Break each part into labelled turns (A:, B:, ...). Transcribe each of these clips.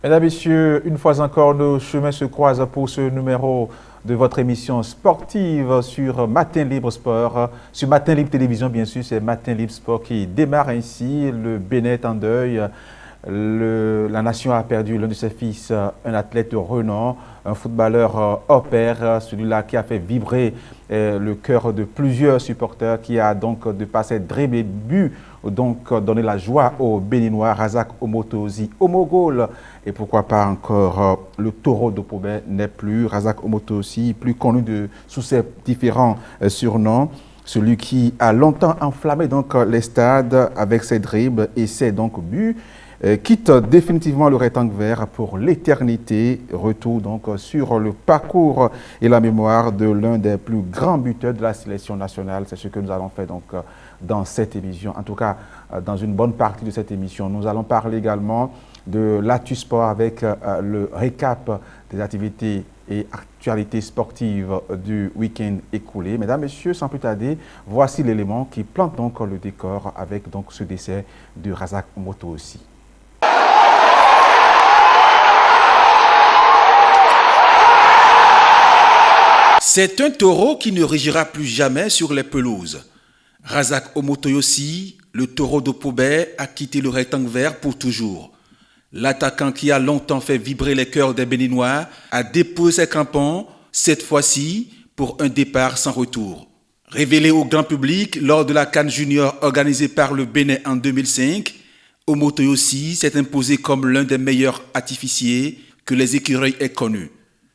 A: Mesdames, Messieurs, une fois encore, nos chemins se croisent pour ce numéro de votre émission sportive sur Matin Libre Sport. Sur Matin Libre Télévision, bien sûr, c'est Matin Libre Sport qui démarre ainsi. Le Bénin est en deuil. La nation a perdu l'un de ses fils, un athlète de renom, un footballeur hors pair, celui-là qui a fait vibrer le cœur de plusieurs supporters, qui a donc, de par ses dribbles et buts, donc donné la joie aux Béninois. Razak Omotozi, Omogol, et pourquoi pas encore le taureau de Pobé n'est plus. Razak Omotozi, plus connu sous ses différents surnoms. Celui qui a longtemps enflammé donc les stades avec ses dribbles et ses donc buts, quitte définitivement le rectangle vert pour l'éternité. Retour donc sur le parcours et la mémoire de l'un des plus grands buteurs de la sélection nationale. C'est ce que nous allons faire donc dans cette émission. En tout cas, dans une bonne partie de cette émission, nous allons parler également de l'actu sport avec le récap des activités et actualités sportives du week-end écoulé. Mesdames, Messieurs, sans plus tarder, voici l'élément qui plante donc le décor avec donc ce décès de Razak Omotozi.
B: C'est un taureau qui ne rugira plus jamais sur les pelouses. Razak Omotozi, le taureau de Pobé, a quitté le rectangle vert pour toujours. L'attaquant qui a longtemps fait vibrer les cœurs des Béninois a déposé ses crampons, cette fois-ci pour un départ sans retour. Révélé au grand public lors de la CAN Junior organisée par le Bénin en 2005, Omotozi s'est imposé comme l'un des meilleurs artificiers que les écureuils aient connus.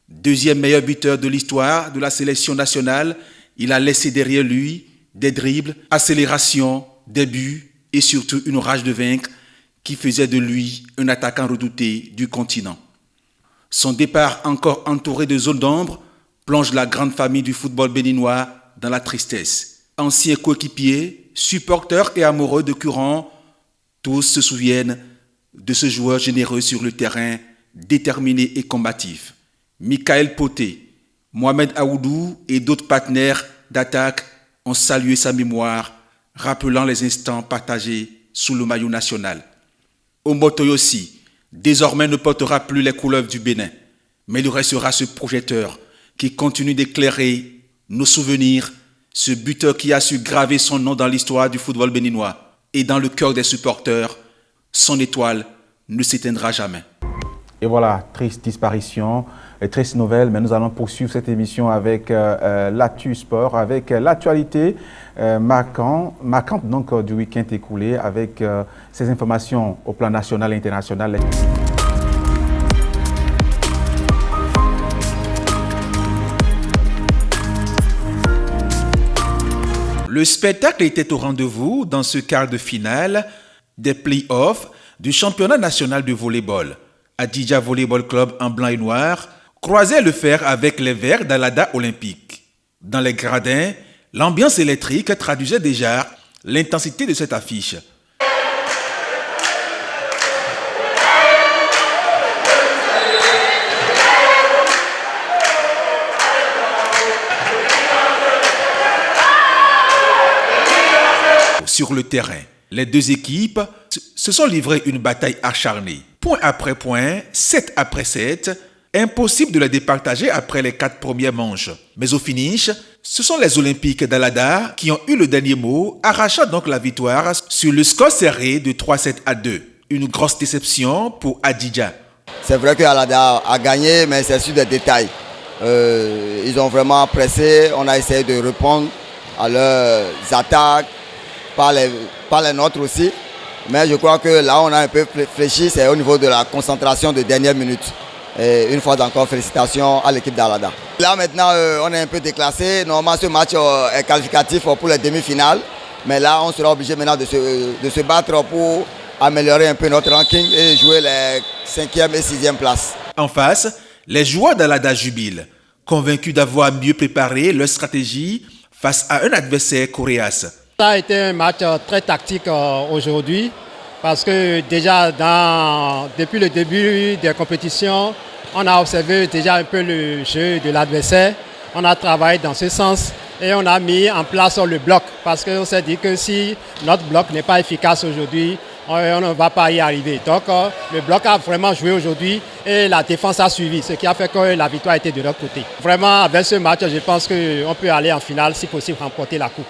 B: Deuxième meilleur buteur de l'histoire de la sélection nationale, il a laissé derrière lui des dribbles, accélération, des buts et surtout une rage de vaincre qui faisait de lui un attaquant redouté du continent. Son départ encore entouré de zones d'ombre plonge la grande famille du football béninois dans la tristesse. Anciens coéquipiers, supporters et amoureux de Curon, tous se souviennent de ce joueur généreux sur le terrain, déterminé et combatif. Michael Poté, Mohamed Aoudou et d'autres partenaires d'attaque ont salué sa mémoire, rappelant les instants partagés sous le maillot national. Omotozi, désormais ne portera plus les couleurs du Bénin, mais il restera ce projecteur qui continue d'éclairer nos souvenirs, ce buteur qui a su graver son nom dans l'histoire du football béninois et dans le cœur des supporters. Son étoile ne s'éteindra jamais.
A: Et voilà, triste disparition, triste nouvelle, mais nous allons poursuivre cette émission avec l'actu sport, avec l'actualité marquante donc, du week-end écoulé, avec ces informations au plan national et international.
B: Le spectacle était au rendez-vous dans ce quart de finale des play-offs du championnat national de volleyball. Adidja Volleyball Club en blanc et noir croisait le fer avec les verts d'Alada Olympique. Dans les gradins, l'ambiance électrique traduisait déjà l'intensité de cette affiche. Sur le terrain, les deux équipes se sont livrées une bataille acharnée. Point après point, 7 après 7, impossible de les départager après les 4 premières manches. Mais au finish, ce sont les Olympiques d'Alada qui ont eu le dernier mot, arrachant donc la victoire sur le score serré de 3-7-2. Une grosse déception pour Adidja.
C: C'est vrai que Alada a gagné, mais c'est sur des détails. Ils ont vraiment pressé, on a essayé de répondre à leurs attaques, par les nôtres aussi. Mais je crois que là, on a un peu fléchi, c'est au niveau de la concentration de dernière minute. Et une fois encore, félicitations à l'équipe d'Alada. Là, maintenant, on est un peu déclassé. Normalement, ce match est qualificatif pour les demi-finales. Mais là, on sera obligé maintenant de se battre pour améliorer un peu notre ranking et jouer les 5e et 6e places.
B: En face, les joueurs d'Alada jubilent, convaincus d'avoir mieux préparé leur stratégie face à un adversaire coriace.
D: Ça a été un match très tactique aujourd'hui parce que déjà depuis le début des compétitions, on a observé déjà un peu le jeu de l'adversaire. On a travaillé dans ce sens et on a mis en place le bloc parce qu'on s'est dit que si notre bloc n'est pas efficace aujourd'hui, on ne va pas y arriver. Donc le bloc a vraiment joué aujourd'hui et la défense a suivi, ce qui a fait que la victoire était de leur côté. Vraiment, avec ce match, je pense qu'on peut aller en finale, si possible, remporter la coupe.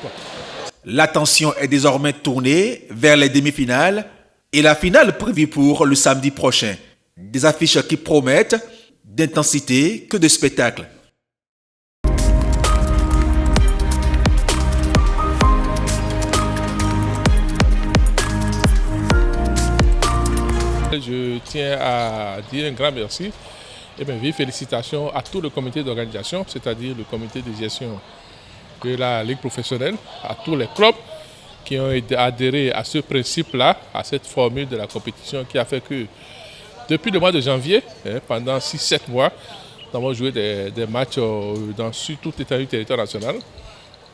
B: L'attention est désormais tournée vers les demi-finales et la finale prévue pour le samedi prochain. Des affiches qui promettent d'intensité que de spectacle.
E: Je tiens à dire un grand merci et bien vive félicitations à tout le comité d'organisation, c'est-à-dire le comité de gestion de la Ligue professionnelle, à tous les clubs qui ont adhéré à ce principe-là, à cette formule de la compétition qui a fait que depuis le mois de janvier, pendant 6-7 mois, nous avons joué des matchs sur toute l'étendue du territoire national.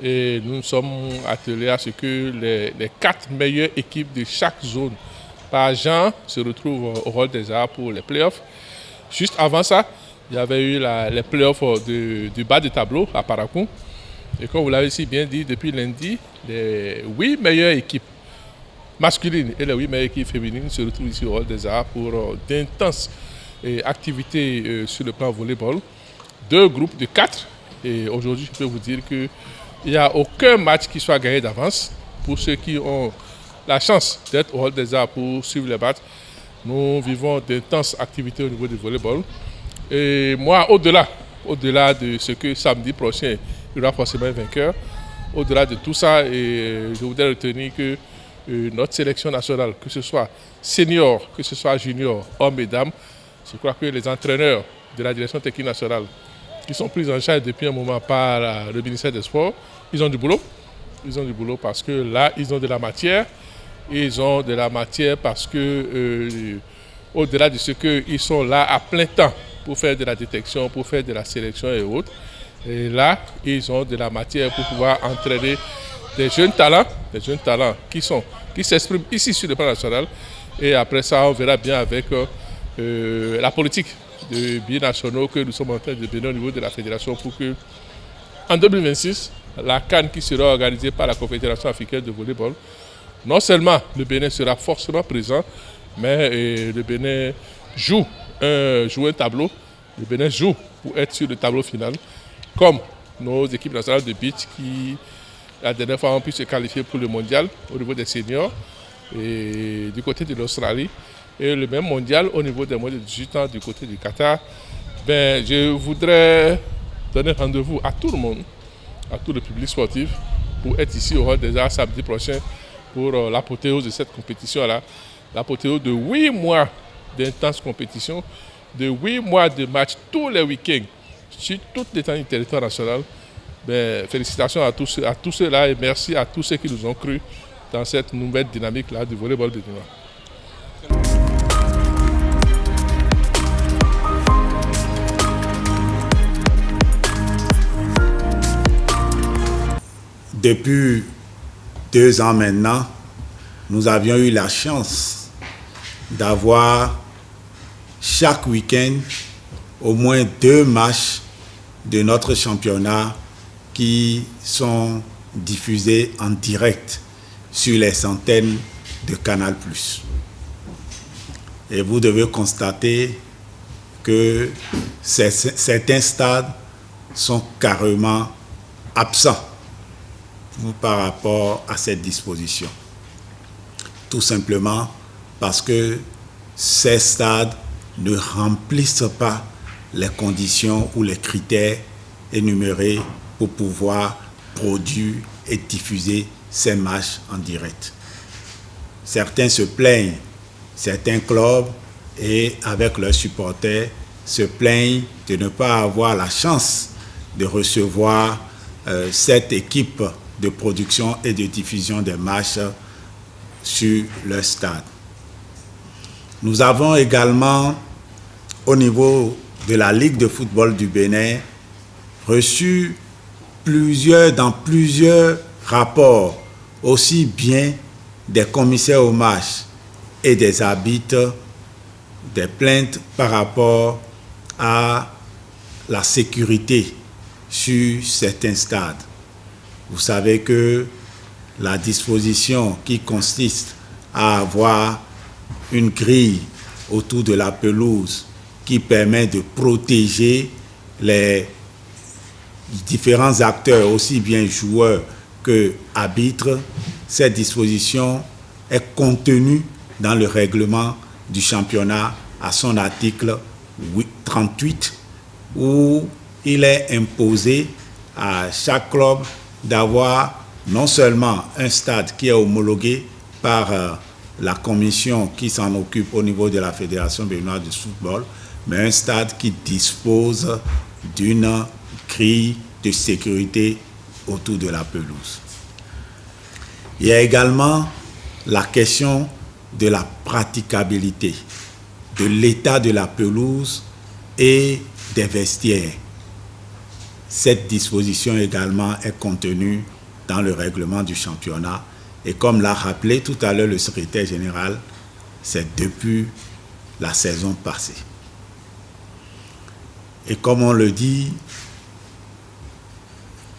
E: Et nous nous sommes attelés à ce que les 4 meilleures équipes de chaque zone par genre se retrouvent au Hall des Arts pour les playoffs. Juste avant ça, il y avait eu les playoffs du bas de tableau à Parakou. Et comme vous l'avez si bien dit, depuis lundi, les 8 meilleures équipes masculines et les 8 meilleures équipes féminines se retrouvent ici au Hall des Arts pour d'intenses activités sur le plan volleyball. 2 groupes de 4. Et aujourd'hui, je peux vous dire qu'il n'y a aucun match qui soit gagné d'avance. Pour ceux qui ont la chance d'être au Hall des Arts pour suivre les matchs, nous vivons d'intenses activités au niveau du volleyball. Et moi, au-delà de ce que samedi prochain, il y aura forcément un vainqueur, au-delà de tout ça, je voudrais retenir que notre sélection nationale, que ce soit senior, que ce soit junior, hommes et dames, je crois que les entraîneurs de la direction technique nationale, qui sont pris en charge depuis un moment par le ministère des Sports, ils ont du boulot. Ils ont du boulot parce que là, ils ont de la matière. Ils ont de la matière parce que, au-delà de ce qu'ils sont là à plein temps pour faire de la détection, pour faire de la sélection et autres, et là, ils ont de la matière pour pouvoir entraîner des jeunes talents qui s'expriment ici sur le plan national. Et après ça, on verra bien avec la politique de binationaux que nous sommes en train de mener au niveau de la fédération pour que, en 2026, la CAN qui sera organisée par la Confédération africaine de volleyball, non seulement le Bénin sera forcément présent, mais le Bénin joue un tableau. Le Bénin joue pour être sur le tableau final, comme nos équipes nationales de beach qui, la dernière fois, ont pu se qualifier pour le mondial au niveau des seniors et du côté de l'Australie, et le même mondial au niveau des moins de 18 ans du côté du Qatar. Je voudrais donner rendez-vous à tout le monde, à tout le public sportif, pour être ici au Hall des Arts samedi prochain pour l'apothéose de cette compétition-là, l'apothéose de 8 mois d'intense compétition, de 8 mois de matchs tous les week-ends sur toute l'étendue du territoire national. Félicitations à tous ceux-là et merci à tous ceux qui nous ont cru dans cette nouvelle dynamique-là du volleyball béninois.
F: Depuis 2 ans maintenant, nous avions eu la chance d'avoir chaque week-end au moins 2 matchs de notre championnat qui sont diffusés en direct sur les antennes de Canal+. Et vous devez constater que certains stades sont carrément absents par rapport à cette disposition. Tout simplement parce que ces stades ne remplissent pas les conditions ou les critères énumérés pour pouvoir produire et diffuser ces matchs en direct. Certains se plaignent, certains clubs et avec leurs supporters se plaignent de ne pas avoir la chance de recevoir cette équipe de production et de diffusion des matchs sur leur stade. Nous avons également, au niveau de la Ligue de football du Bénin, reçu dans plusieurs rapports, aussi bien des commissaires au match et des arbitres, des plaintes par rapport à la sécurité sur certains stades. Vous savez que la disposition qui consiste à avoir une grille autour de la pelouse qui permet de protéger les différents acteurs, aussi bien joueurs que arbitres. Cette disposition est contenue dans le règlement du championnat à son article 38, où il est imposé à chaque club d'avoir non seulement un stade qui est homologué par la commission qui s'en occupe au niveau de la Fédération béninoise de football, mais un stade qui dispose d'une grille de sécurité autour de la pelouse. Il y a également la question de la praticabilité, de l'état de la pelouse et des vestiaires. Cette disposition également est contenue dans le règlement du championnat et comme l'a rappelé tout à l'heure le secrétaire général, c'est depuis la saison passée. Et comme on le dit,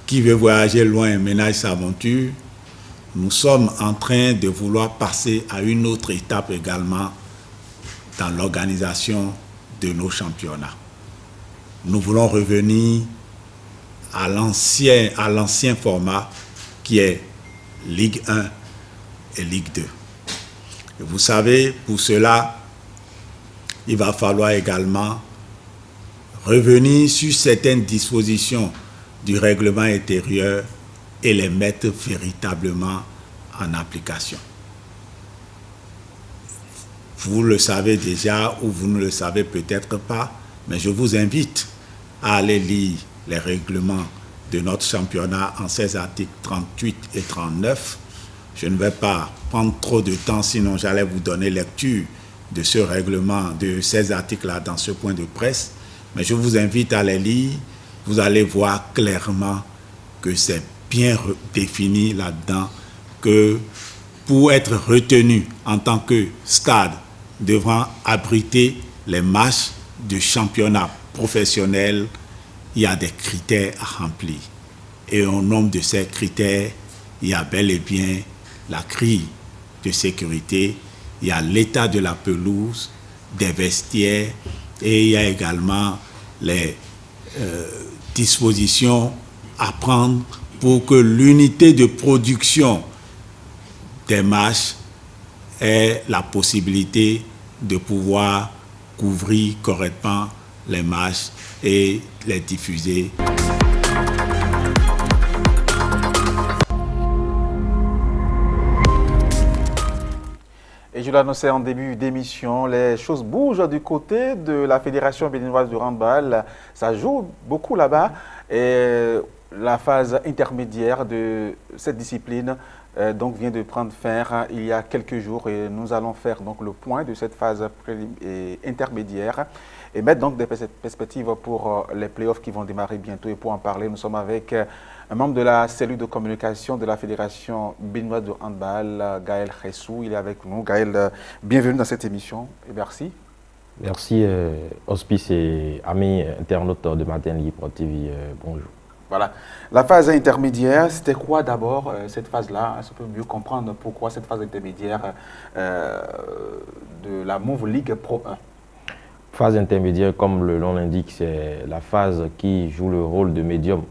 F: qui veut voyager loin ménage sa monture. Nous sommes en train de vouloir passer à une autre étape également dans l'organisation de nos championnats. Nous voulons revenir à l'ancien format qui est Ligue 1 et Ligue 2. Et vous savez, pour cela, il va falloir également revenir sur certaines dispositions du règlement intérieur et les mettre véritablement en application. Vous le savez déjà ou vous ne le savez peut-être pas, mais je vous invite à aller lire les règlements de notre championnat en 16 articles 38 et 39. Je ne vais pas prendre trop de temps, sinon j'allais vous donner lecture de ce règlement, de ces articles-là dans ce point de presse. Mais je vous invite à les lire. Vous allez voir clairement que c'est bien défini là-dedans, que pour être retenu en tant que stade devant abriter les matchs de championnat professionnel, il y a des critères à remplir. Et au nombre de ces critères, il y a bel et bien la grille de sécurité, il y a l'état de la pelouse, des vestiaires, et il y a également les dispositions à prendre pour que l'unité de production des matchs ait la possibilité de pouvoir couvrir correctement les matchs et les diffuser.
A: Et je l'annonçais en début d'émission, les choses bougent du côté de la Fédération béninoise de handball. Ça joue beaucoup là-bas. Et la phase intermédiaire de cette discipline donc vient de prendre fin il y a quelques jours. Et nous allons faire donc le point de cette phase intermédiaire et mettre donc des perspectives pour les playoffs qui vont démarrer bientôt. Et pour en parler, nous sommes avec un membre de la cellule de communication de la Fédération béninoise de handball, Gaël Khessou. Il est avec nous. Gaël, bienvenue dans cette émission et merci.
G: Merci, Hospice et amis internautes de Matin Libre TV, bonjour.
A: Voilà. La phase intermédiaire, c'était quoi d'abord cette phase-là? Est-ce qu'on peut mieux comprendre pourquoi cette phase intermédiaire de la Move League Pro 1?
G: Phase intermédiaire, comme le nom l'indique, c'est la phase qui joue le rôle de médium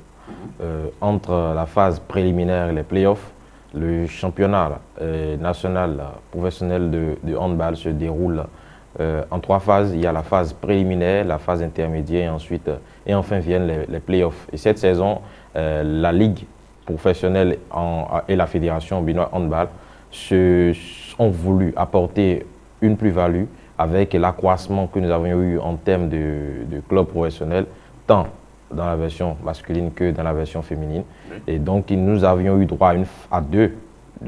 G: entre la phase préliminaire et les playoffs. Le championnat national professionnel de handball se déroule en 3 phases. Il y a la phase préliminaire, la phase intermédiaire et enfin viennent les playoffs. Et cette saison, la Ligue professionnelle et la Fédération béninoise handball ont voulu apporter une plus-value avec l'accroissement que nous avions eu en termes de clubs professionnels, tant dans la version masculine que dans la version féminine. Oui. Et donc, nous avions eu droit à 2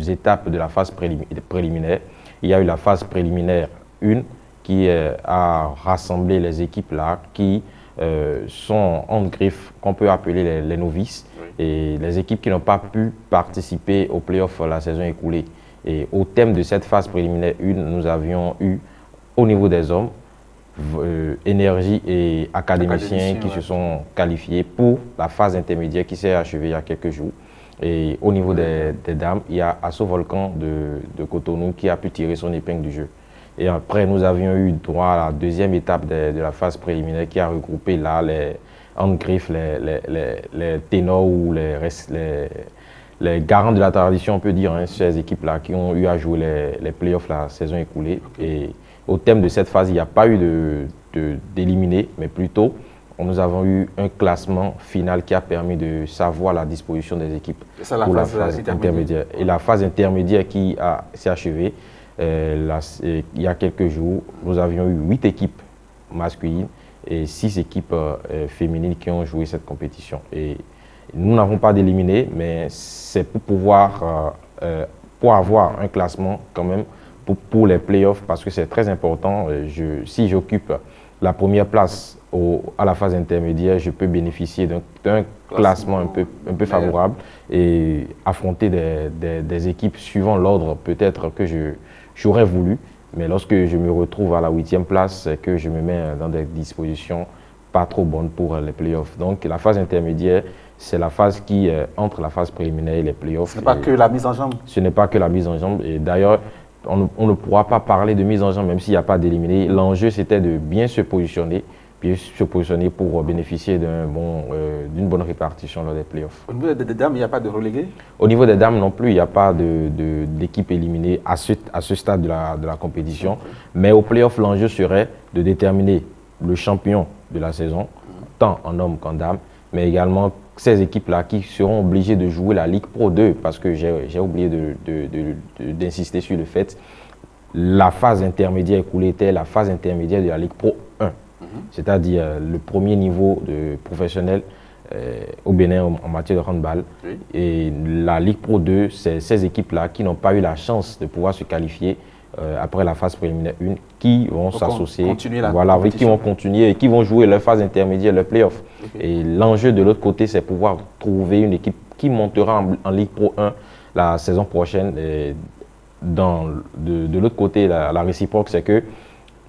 G: étapes de la phase préliminaire. Il y a eu la phase préliminaire 1 qui a rassemblé les équipes là qui sont en griffe, qu'on peut appeler les novices, oui. Et les équipes qui n'ont pas pu participer aux playoffs la saison écoulée. Et au thème de cette phase préliminaire 1, nous avions eu au niveau des hommes, énergie et académiciens qui se sont qualifiés pour la phase intermédiaire qui s'est achevée il y a quelques jours. Et au niveau des dames, il y a Asso Volcan de Cotonou qui a pu tirer son épingle du jeu. Et après, nous avions eu droit à la deuxième étape de la phase préliminaire qui a regroupé là les handgriffes, les ténors ou les garants de la tradition, on peut dire, hein, ces équipes-là qui ont eu à jouer les playoffs la saison écoulée. Et au thème de cette phase, il n'y a pas eu d'éliminés, mais plutôt, nous avons eu un classement final qui a permis de savoir la disposition des équipes pour la phase intermédiaire. Et la phase intermédiaire qui s'est achevée, il y a quelques jours, nous avions eu 8 équipes masculines et 6 équipes féminines qui ont joué cette compétition. Et nous n'avons pas d'éliminés, mais c'est pour avoir un classement quand même pour les playoffs, parce que c'est très important. Si j'occupe la première place à la phase intermédiaire, je peux bénéficier d'un classement un peu favorable et affronter des équipes suivant l'ordre peut-être que j'aurais voulu. Mais lorsque je me retrouve à la 8e place, c'est que je me mets dans des dispositions pas trop bonnes pour les playoffs. Donc la phase intermédiaire, c'est la phase qui est entre la phase préliminaire et les playoffs.
A: Ce n'est pas que la mise en jambe. Ce
G: n'est pas que la mise en jambe. Et d'ailleurs, on ne pourra pas parler de mise en jambe même s'il n'y a pas d'éliminé. L'enjeu, c'était de bien se positionner pour bénéficier d'une bonne répartition lors des playoffs.
A: Au niveau des dames, il n'y a pas de relégués?
G: Au niveau des dames non plus, il n'y a pas d'équipe éliminée à ce stade de la compétition. Okay. Mais au playoff, l'enjeu serait de déterminer le champion de la saison, tant en hommes qu'en dames, mais également ces équipes-là qui seront obligées de jouer la Ligue Pro 2, parce que j'ai oublié d'insister sur le fait, la phase intermédiaire écoulée était la phase intermédiaire de la Ligue Pro 1. C'est-à-dire le premier niveau de professionnel au Bénin en matière de handball. Oui. Et la Ligue Pro 2, c'est ces équipes-là qui n'ont pas eu la chance de pouvoir se qualifier après la phase préliminaire 1, qui vont s'associer, qui vont continuer et qui vont jouer leur phase intermédiaire, leur play-off. Okay. Et l'enjeu de l'autre côté, c'est pouvoir trouver une équipe qui montera en Ligue Pro 1 la saison prochaine. Et de l'autre côté, la réciproque, c'est que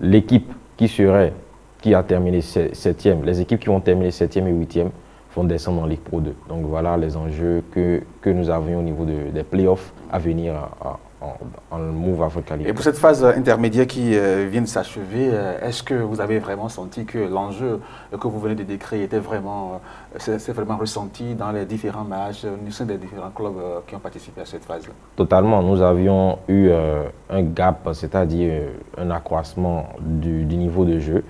G: l'équipe qui a terminé 7e, les équipes qui vont terminer 7e et 8e vont descendre en Ligue Pro 2. Donc voilà les enjeux que nous avions au niveau des playoffs à venir en Move Africa League.
A: Et pour cette phase intermédiaire qui vient de s'achever, est-ce que vous avez vraiment senti que l'enjeu que vous venez de décrire était vraiment, c'est vraiment ressenti dans les différents matchs, au sein des différents clubs qui ont participé à cette phase-là?
G: Totalement. Nous avions eu un gap, c'est-à-dire un accroissement du niveau de jeu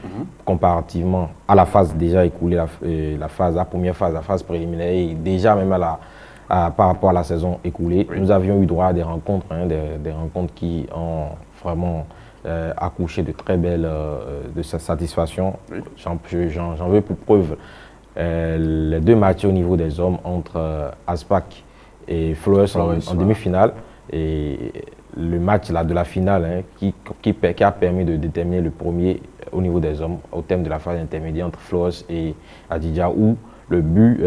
G: comparativement à la phase déjà écoulée, la première phase, la phase préliminaire, et déjà même par rapport à la saison écoulée. Oui. Nous avions eu droit à des rencontres, des rencontres qui ont vraiment accouché de très belles satisfactions. Oui. J'en veux pour preuve les 2 matchs au niveau des hommes entre Aspac et Flores en demi-finale, et le match de la finale qui a permis de déterminer le premier au niveau des hommes au thème de la phase intermédiaire entre Flores et Adidja, où le but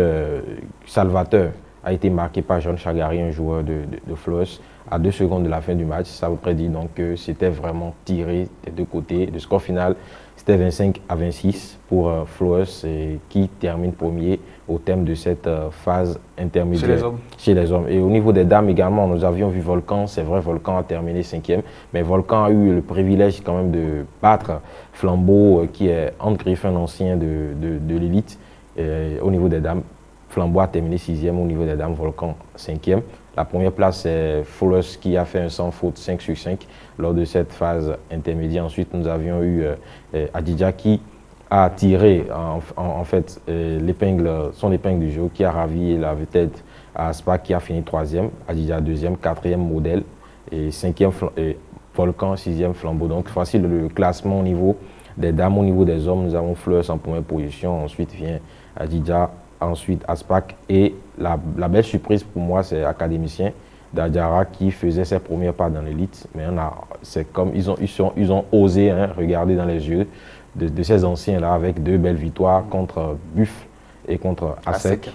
G: salvateur a été marqué par John Chagari, un joueur de Flores, à 2 secondes de la fin du match. Ça vous prédit donc que c'était vraiment tiré des deux côtés. Le score final, c'était 25-26 pour Flores, qui termine premier au thème de cette phase intermédiaire chez les hommes. Et au niveau des dames également, nous avions vu Volcan. C'est vrai, Volcan a terminé 5e, mais Volcan a eu le privilège quand même de battre Flambeau, qui est Andre Griffin, ancien de l'élite. Au niveau des dames, Flambeau a terminé 6e, au niveau des dames, Volcan 5e. La première place, c'est Flores qui a fait un sans faute 5 sur 5 lors de cette phase intermédiaire. Ensuite, nous avions eu Adidja qui a tiré en fait son épingle du jeu, qui a ravi la tête à Aspa, qui a fini 3e, Adidja 2e, 4e Modèle et 5e Volcan, 6e Flambeau. Donc voici le classement au niveau des dames. Au niveau des hommes, nous avons Fleurs en première position, ensuite vient Adidja, ensuite Aspac, et la belle surprise pour moi, c'est Académicien d'Adjara qui faisait ses premiers pas dans l'élite. Mais c'est comme ils ont osé regarder dans les yeux de ces anciens-là, avec 2 belles victoires contre Buff et contre Asec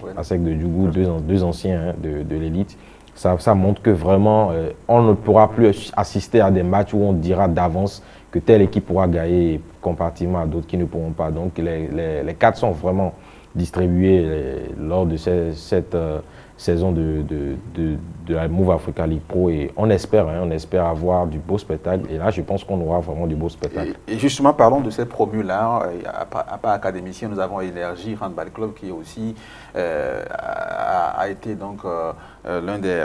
G: de Djougou, deux anciens de l'élite. Ça montre que vraiment, on ne pourra plus assister à des matchs où on dira d'avance que telle équipe pourra gagner comparativement à d'autres qui ne pourront pas. Donc les 4 sont vraiment distribués lors de cette saison de la Move Africa League Pro et on espère avoir du beau spectacle et là je pense qu'on aura vraiment du beau spectacle.
A: Et justement parlons de cette promu-là, à part académicien, nous avons Énergie Handball Club qui aussi a été donc l'un des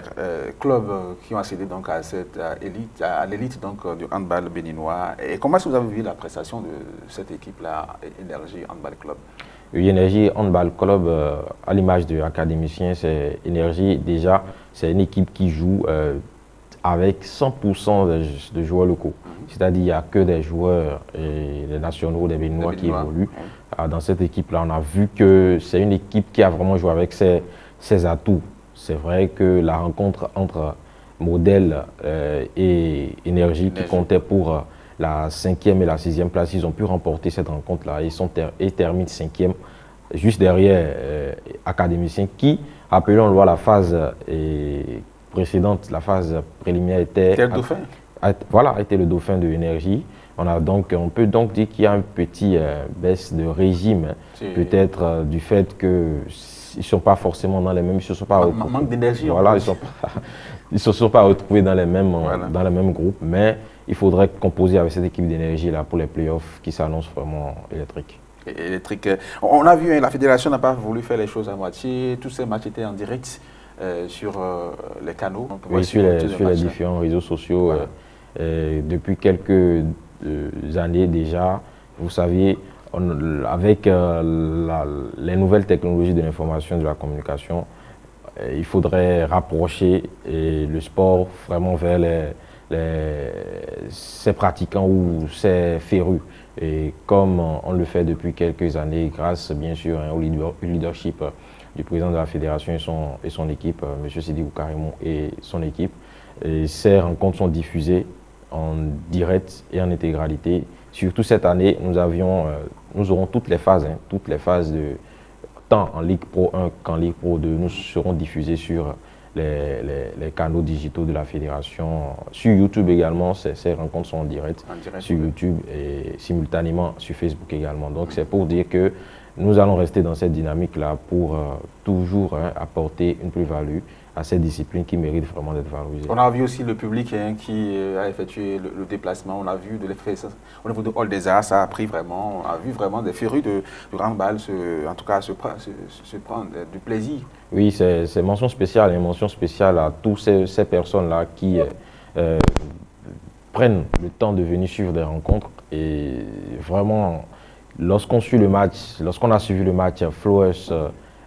A: clubs qui ont accédé donc à cette élite, à l'élite donc du handball béninois. Et comment est-ce que vous avez vu la prestation de cette équipe-là, Énergie Handball Club?
G: Énergie Handball Club, à l'image de l'académicien, c'est Énergie, déjà, c'est une équipe qui joue avec 100% de joueurs locaux. C'est-à-dire qu'il n'y a que des joueurs et les nationaux, des Béninois qui évoluent. Dans cette équipe-là, on a vu que c'est une équipe qui a vraiment joué avec ses atouts. C'est vrai que la rencontre entre Modèle et Énergie qui comptait pour la 5e et la 6e place, ils ont pu remporter cette rencontre-là. Ils terminent 5e, juste derrière Académicien qui, rappelons-le, la phase précédente, la phase préliminaire était
A: le dauphin.
G: Voilà, était le dauphin de Énergie. On peut donc dire qu'il y a une petite baisse de régime, peut-être du fait qu'ils ne sont pas forcément dans les mêmes... Ils se sont pas
A: manque d'énergie.
G: Voilà, ils ne se sont pas retrouvés dans les mêmes groupes, mais il faudrait composer avec cette équipe d'Énergie là pour les playoffs qui s'annoncent vraiment électriques.
A: On a vu, la fédération n'a pas voulu faire les choses à moitié. Tous ces matchs étaient en direct sur les canaux.
G: Oui, sur les différents réseaux sociaux. Voilà. Depuis quelques années déjà, vous savez, avec les nouvelles technologies de l'information et de la communication, il faudrait rapprocher le sport vraiment vers ces pratiquants ou ces férus. Et comme on le fait depuis quelques années, grâce bien sûr au leadership du président de la fédération et son équipe, M. Sidi Karimou et son équipe, et ces rencontres sont diffusées en direct et en intégralité. Surtout cette année, nous aurons toutes les phases de tant en Ligue Pro 1 qu'en Ligue Pro 2, nous serons diffusés sur les canaux digitaux de la fédération. Sur YouTube également, ces rencontres sont en direct sur YouTube et simultanément sur Facebook également. Donc c'est pour dire que nous allons rester dans cette dynamique-là pour toujours apporter une plus-value à cette discipline qui mérite vraiment d'être valorisée.
A: On a vu aussi le public qui a effectué le déplacement. On a vu de l'effet au niveau de Hall des Arts, ça a pris vraiment, on a vu vraiment des férus de handball, en tout cas se prendre du plaisir.
G: Oui, c'est mention spéciale, mention spéciale à tous ces personnes-là qui prennent le temps de venir suivre des rencontres. Et vraiment, lorsqu'on a suivi le match Flowers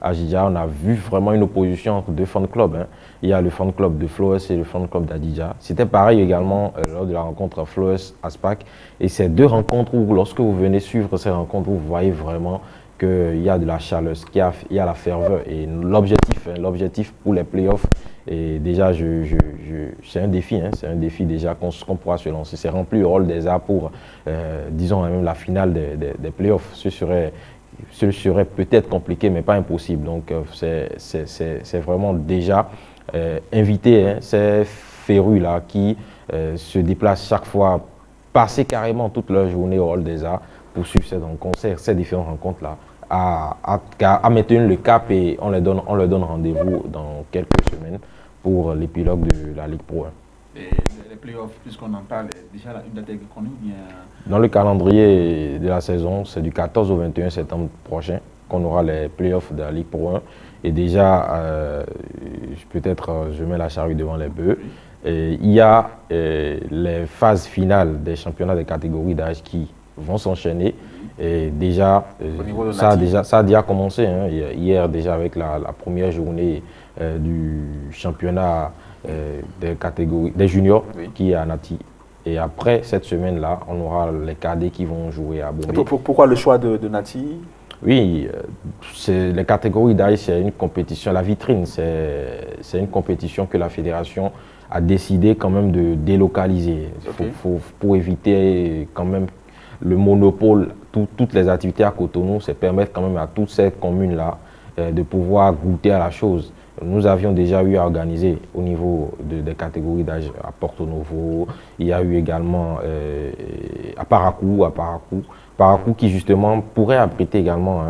G: à Adidja, on a vu vraiment une opposition entre deux fan clubs. Il y a le fan club de Flowers et le fan club d'Adidja. C'était pareil également lors de la rencontre Flowers-Aspac. Et ces deux rencontres où, lorsque vous venez suivre ces rencontres, vous voyez vraiment qu'il y a de la chaleur, qu'il y a la ferveur. Et l'objectif pour les playoffs, et déjà, c'est un défi déjà qu'on pourra se lancer. C'est remplir le rôle des arts pour, disons, même la finale des playoffs. Ce serait peut-être compliqué, mais pas impossible. Donc, c'est vraiment déjà inviter ces férus-là qui se déplacent chaque fois, passer carrément toute leur journée au hall des arts pour suivre ces différentes rencontres-là, à maintenir le cap et on leur donne rendez-vous dans quelques semaines pour l'épilogue de la Ligue Pro 1.
A: Et les playoffs, puisqu'on en parle, déjà une date est connue ou bien...
G: Dans le calendrier de la saison, c'est du 14 au 21 septembre prochain qu'on aura les playoffs de la Ligue Pro 1. Et déjà, peut-être je mets la charrue devant les bœufs. Il y a les phases finales des championnats des catégories d'âge qui vont s'enchaîner. Et déjà, ça a déjà commencé. Hier, déjà, avec la première journée du championnat des juniors qui est à Nati. Et après cette semaine-là, on aura les cadets qui vont jouer à Bombay.
A: Pourquoi le choix de Nati?
G: Oui, les catégories d'âge, c'est une compétition. La vitrine, c'est une compétition que la fédération a décidé quand même de délocaliser. Pour éviter quand même le monopole, toutes les activités à Cotonou, c'est permettre quand même à toutes ces communes-là de pouvoir goûter à la chose. Nous avions déjà eu à organiser au niveau des catégories d'âge à Porto Novo. Il y a eu également à Paracou qui justement pourrait abriter également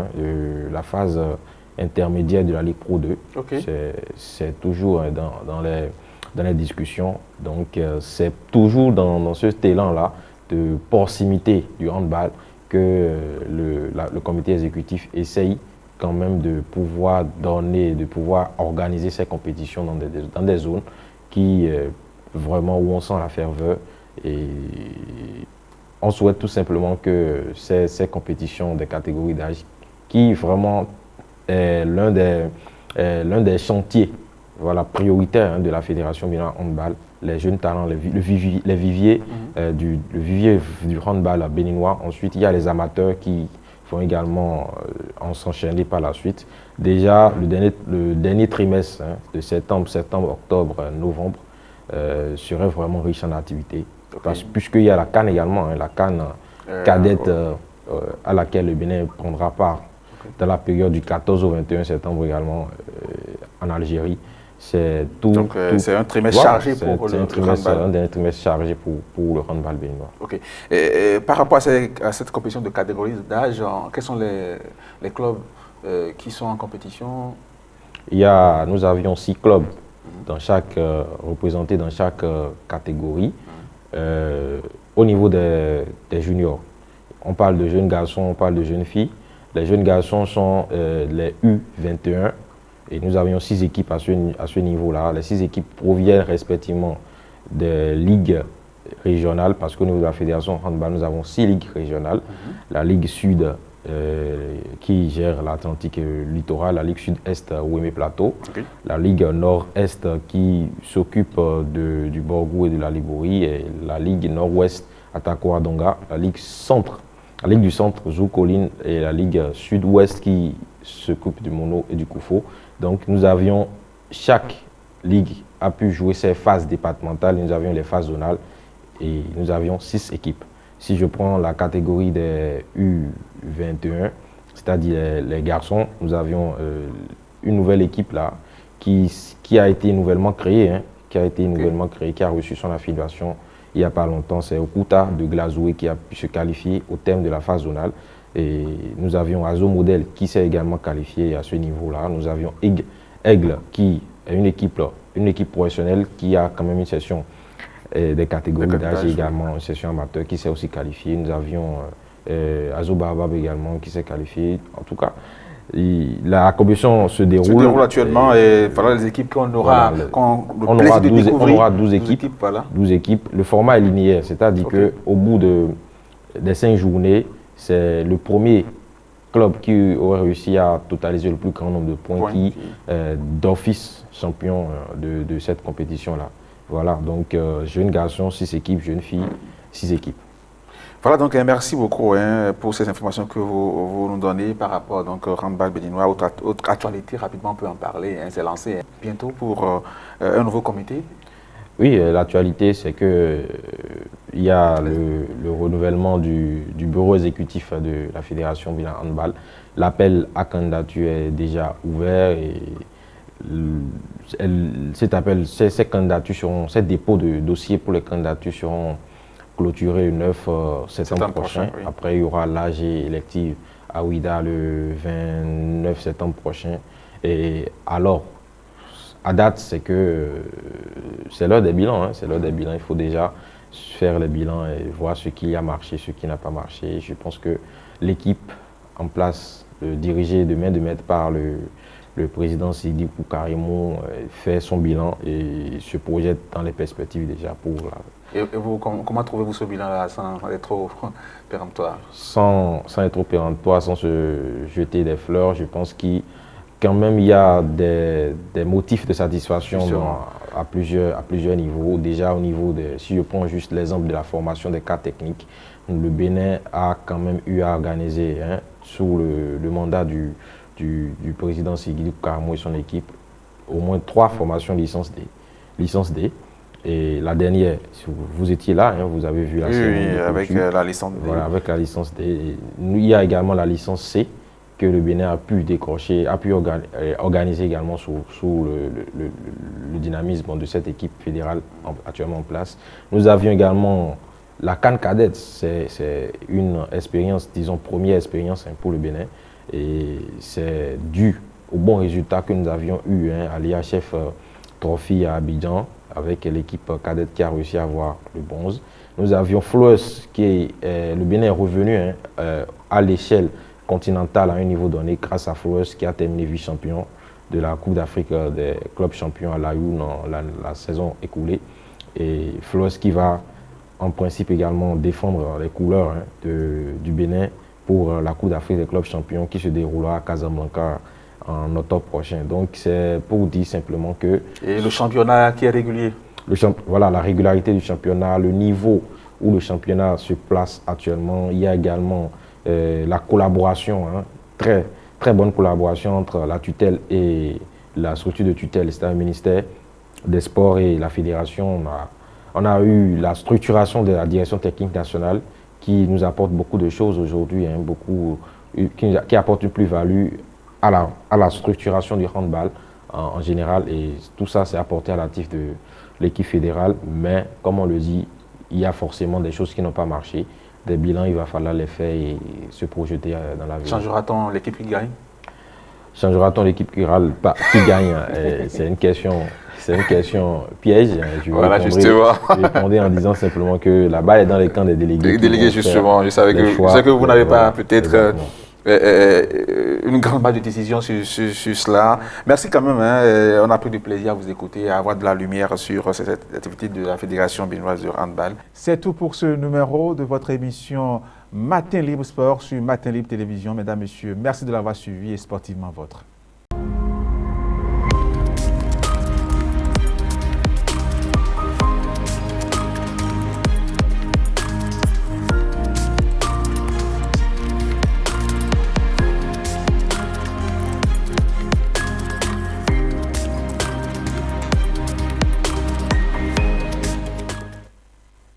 G: la phase intermédiaire de la Ligue Pro 2.
A: Okay.
G: C'est toujours dans les discussions. Donc, c'est toujours dans ce élan-là de proximité du handball que le comité exécutif essaye quand même de pouvoir organiser ces compétitions dans des zones qui, vraiment, où on sent la ferveur. Et on souhaite tout simplement que ces compétitions des catégories d'âge, qui vraiment est l'un des chantiers prioritaires de la Fédération Bilan Handball, les jeunes talents, le vivier du handball béninois. Ensuite, il y a les amateurs qui vont également s'enchaîner par la suite. Déjà, le dernier trimestre de septembre, octobre, novembre serait vraiment riche en activités. Puisqu'il y a la CAN également, la CAN cadette à laquelle le Bénin prendra part dans la période du 14 au 21 septembre également en Algérie. C'est
A: c'est un trimestre chargé pour le handball.
G: Un dernier trimestre chargé pour le handball béninois.
A: Ok. Et par rapport à cette compétition de catégorie d'âge, quels sont les clubs qui sont en compétition?
G: Nous avions 6 clubs représentés dans chaque catégorie. Au niveau des juniors, on parle de jeunes garçons, on parle de jeunes filles. Les jeunes garçons sont les U21 et nous avions 6 équipes à ce niveau-là. Les 6 équipes proviennent respectivement des ligues régionales parce qu'au niveau de la Fédération handball, nous avons 6 ligues régionales. La Ligue Sud qui gère l'Atlantique littoral, la Ligue Sud-Est Ouémé Plateau, la Ligue Nord-Est qui s'occupe du Borgou et de la Liborie, et la Ligue Nord-Ouest Atakoa Donga, la Ligue du Centre Zoukoline et la Ligue Sud-Ouest qui s'occupe du Mono et du Koufo. Donc chaque ligue a pu jouer ses phases départementales, nous avions les phases zonales et nous avions 6 équipes. Si je prends la catégorie des U21, c'est-à-dire les garçons, nous avions une nouvelle équipe là qui a été nouvellement créée, qui a reçu son affiliation il n'y a pas longtemps. C'est Okuta de Glazoué qui a pu se qualifier au terme de la phase zonale. Et nous avions Azo Model qui s'est également qualifié à ce niveau-là. Nous avions Aigle qui est une équipe professionnelle qui a quand même une session des catégories d'âge, également une session amateur qui s'est aussi qualifiée. Nous avions Azo Barbab également qui s'est qualifié. En tout cas, la compétition se déroule
A: actuellement et voilà les équipes qu'on aura,
G: on aura 12 équipes. 12 équipes. Le format est linéaire, c'est-à-dire qu'au bout des 5 journées, c'est le premier club qui aurait réussi à totaliser le plus grand nombre de points qui est d'office champion de cette compétition-là. Voilà, donc jeunes garçons, 6 équipes, jeunes filles, 6 équipes.
A: Voilà, donc merci beaucoup pour ces informations que vous nous donnez par rapport donc, au handball béninois. Autre actualité, rapidement, on peut en parler. C'est lancé bientôt pour un nouveau comité.
G: Oui, l'actualité, c'est que il y a le renouvellement du bureau exécutif de la Fédération Bilan Handball. L'appel à candidature est déjà ouvert et ces dépôts de dossiers pour les candidatures seront clôturés le 9 septembre prochain. Oui. Après, il y aura l'AG élective à Ouida le 29 septembre prochain. Et alors, à date, c'est l'heure des bilans. C'est l'heure des bilans. Il faut déjà faire les bilans et voir ce qui a marché, ce qui n'a pas marché. Je pense que l'équipe en place, dirigée de main de maître par le président Sidi Poukarimou, fait son bilan et se projette dans les perspectives déjà pour la...
A: Et vous, comment trouvez-vous ce bilan-là sans être trop péremptoire?
G: Sans être trop péremptoire, sans se jeter des fleurs, je pense quand même il y a des motifs de satisfaction à plusieurs niveaux. Déjà au niveau si je prends juste l'exemple de la formation des cas techniques, le Bénin a quand même eu à organiser sous le mandat du président Sigidou Poukarimou et son équipe au moins 3 formations licence D. Et la dernière, vous étiez là, vous avez vu la cérémonie.
A: Oui, avec la licence D.
G: Voilà, avec la licence D. Et il y a également la licence C que le Bénin a pu décrocher, a pu organiser également sous le dynamisme de cette équipe fédérale actuellement en place. Nous avions également la CAN cadette, c'est une expérience, disons première expérience pour le Bénin. Et c'est dû aux bons résultats que nous avions eus à l'IHF Trophy à Abidjan, avec l'équipe cadette qui a réussi à avoir le bronze. Nous avions Flores, le Bénin est revenu à l'échelle continentale à un niveau donné grâce à Flores qui a terminé vice-champion de la Coupe d'Afrique des clubs champions à l'AU dans la saison écoulée. Et Flores qui va en principe également défendre les couleurs du Bénin pour la Coupe d'Afrique des clubs champions qui se déroulera à Casablanca en octobre prochain. Donc c'est pour dire simplement que...
A: Et le championnat qui est régulier?
G: Voilà, la régularité du championnat, le niveau où le championnat se place actuellement. Il y a également la collaboration, très bonne collaboration entre la tutelle et la structure de tutelle, c'est-à-dire le ministère des Sports et la fédération. On a eu la structuration de la direction technique nationale qui nous apporte beaucoup de choses aujourd'hui, qui apporte une plus-value à la structuration du handball en général. Et tout ça, c'est apporté à l'actif de l'équipe fédérale. Mais comme on le dit, il y a forcément des choses qui n'ont pas marché. Des bilans, il va falloir les faire et se projeter dans l'avenir.
A: Changera-t-on l'équipe qui gagne?
G: Changera-t-on l'équipe qui gagne? C'est une question piège. Je répondrai en disant simplement que la balle est dans les camps des délégués.
A: Les délégués, justement. Je sais que vous n'avez pas peut-être une grande base de décision sur cela. Merci quand même. On a pris du plaisir à vous écouter, à avoir de la lumière sur cette activité de la Fédération béninoise de handball. C'est tout pour ce numéro de votre émission Matin Libre Sport sur Matin Libre Télévision. Mesdames, Messieurs, merci de l'avoir suivi et sportivement votre.